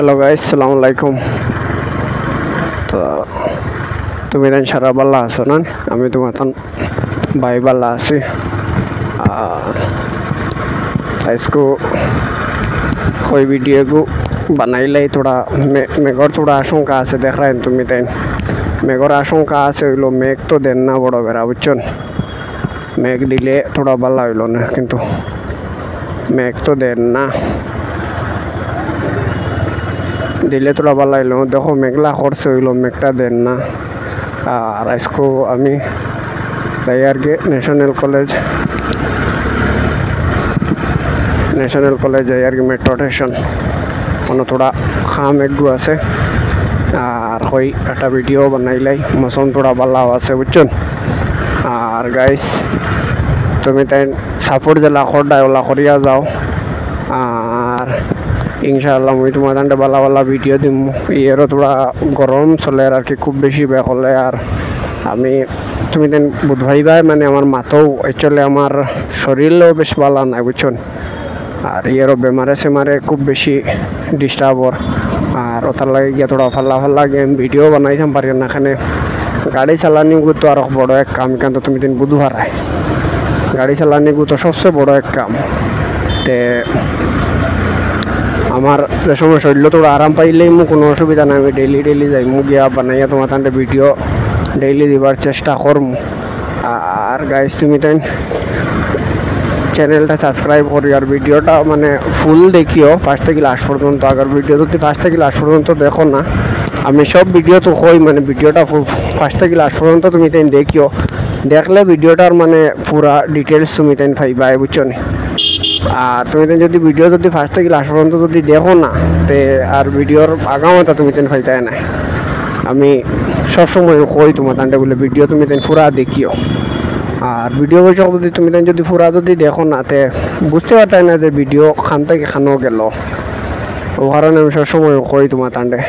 Hello guys, আসসালামু আলাইকুম। তো তুমি দেন সারা বাল্লা আছো না? আমি তোমার ভাই বাল্লা আছি। আর इसको कोई वीडियो को बनाइले थोड़ा मेघर थोड़ा आशंका আছে देख रहे हैं তুমি তাই মেঘর আশঙ্কা আছে হইলো মেঘ তো দেন না বড় বেড়া বুঝছেন। মেঘ দিলে থোড়া ভালো হইলো না, কিন্তু মেঘ তো দেন না, দিলে থোড়া ভালো হইলো। দেখো মেঘলা করছে হইলো, মেঘটা দেন না। আর আজকে আমি তাই আর কি ন্যাশনাল কলেজ যাই আর কি মেট্রো স্টেশন মানে থোড়া খাম একগু আছে। আর হই একটা ভিডিও বানাইলাই, মৌসুম থোড়া ভালো আছে বুঝছেন। আর গাইস তুমি তাই সাপোর্ট জেলা খড়ায় ওলা করিয়া যাও। আর ইনশাআল্লাহ মুই তোমার তান্ডে ভালো ভালো ভিডিও দিম। এরও থোড়া গরম চলে আর কি, খুব বেশি বেয়া হলে। আর আমি তুমি দেন বুধবাইবাই মানে আমার মাথাও চলে, আমার শরীরও বেশ ভালো নাই বুঝছেন। আর এরও বেমারে সেমারে খুব বেশি ডিস্টার্ব ওর। আর ওটার লাগে গিয়ে থোড়া ফাল্লা গেম ভিডিও বানাইতাম পারি না। এখানে গাড়ি চালানি তো আর বড় এক কাম, কিন্তু তুমি দিন বুধ হারায় গাড়ি চালানি তো সবচেয়ে বড় এক কাম। তে আমার যে সময় শরীর তোরা আরাম পাইলেই মু কোনো অসুবিধা নাই, আমি ডেইলি যাই মু গিয়া বানাইয়া তোমার তান্ডে ভিডিও ডেইলি দিবার চেষ্টা করমু। আর গাইস তুমি তাই চ্যানেলটা সাবস্ক্রাইব করি আর ভিডিওটা মানে ফুল দেখিও ফার্স্ট থেকে লাস্ট পর্যন্ত। আগের ভিডিও যদি ফার্স্ট থেকে লাস্ট পর্যন্ত দেখো না, আমি সব ভিডিও তো হই মানে ভিডিওটা ফার্স্ট থেকে লাস্ট পর্যন্ত তুমি তাই দেখিও, দেখলে ভিডিওটার মানে পুরা ডিটেলস তুমি তাই পাইবা বুঝছো নি। আর তুমি যদি ভিডিও যদি ফার্স্ট থেকে লাস্ট পর্যন্ত যদি দেখো না, তে আর ভিডিওর আগামতা তুমি তেন পাইতাই না। আমি সবসময় কই তোমার তান্ডে বলে ভিডিও তুমি তেন পুরা দেখিও। আর ভিডিও বসে যদি তুমি যদি পুরা যদি দেখো না, তে বুঝতে পারতাই না যে ভিডিও খান থেকে খানো গেল। ও কারণে আমি সবসময় কই তোমার তান্ডে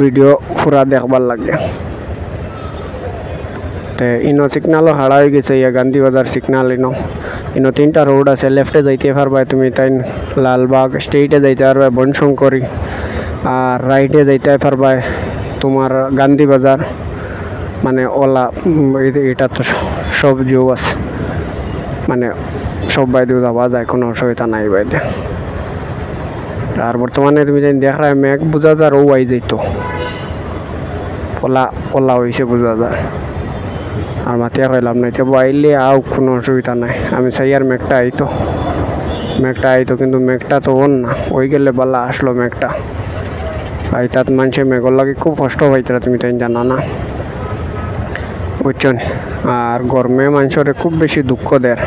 ভিডিও পুরা দেখবার লাগে। তে ইনো সিগনালও হারা হয়ে গেছে, ইয়া গান্ধী বাজার সিগনাল। ইনো তিনটা রোড আছে, লেফটে যাইতে পারবাই তুমি তাই লালবাগ, স্ট্রেইটে যাইতে পারবাই বনশঙ্করী, আর রাইটে যাইতে পারবাই তোমার গান্ধী বাজার মানে ওলা। এটা তো সব জিও আছে মানে সব বাইদেও যাওয়া যায়, কোনো অসুবিধা নাই বাইদে। আর বর্তমানে তুমি যাই দেখ রায় মেঘ বোঝা যায়, ও আই যাইতো ওলা হয়েছে বোঝা যায়। আর মাতিয়া কইলাম না, এতিয়া আইলে আও কোনো অসুবিধা নাই। আমি চাই আর মেঘটা আইতো কিন্তু মেঘটা তো ওন না, ওই গেলে বালা আসলো মেঘটা। আইতাত মানুষের মেঘর লাগে খুব কষ্ট পাইতরা, তুমি তাই জানা না বুঝছেন। আর গরমে মানুষের খুব বেশি দুঃখ দেয়।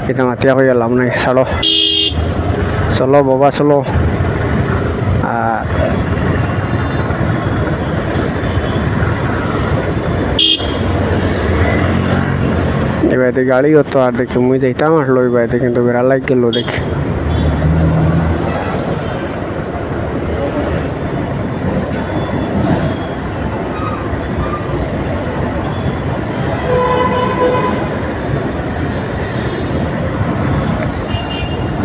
এটা মাতিয়া কই গেলাম নাই, ছাড়ো চলো বাবা চলো। আর এবারে গাড়ি হতো আর দেখি মুই যাইতাম আসলো ওই বাড়িতে, কিন্তু বেড়া লাগ গেল দেখি।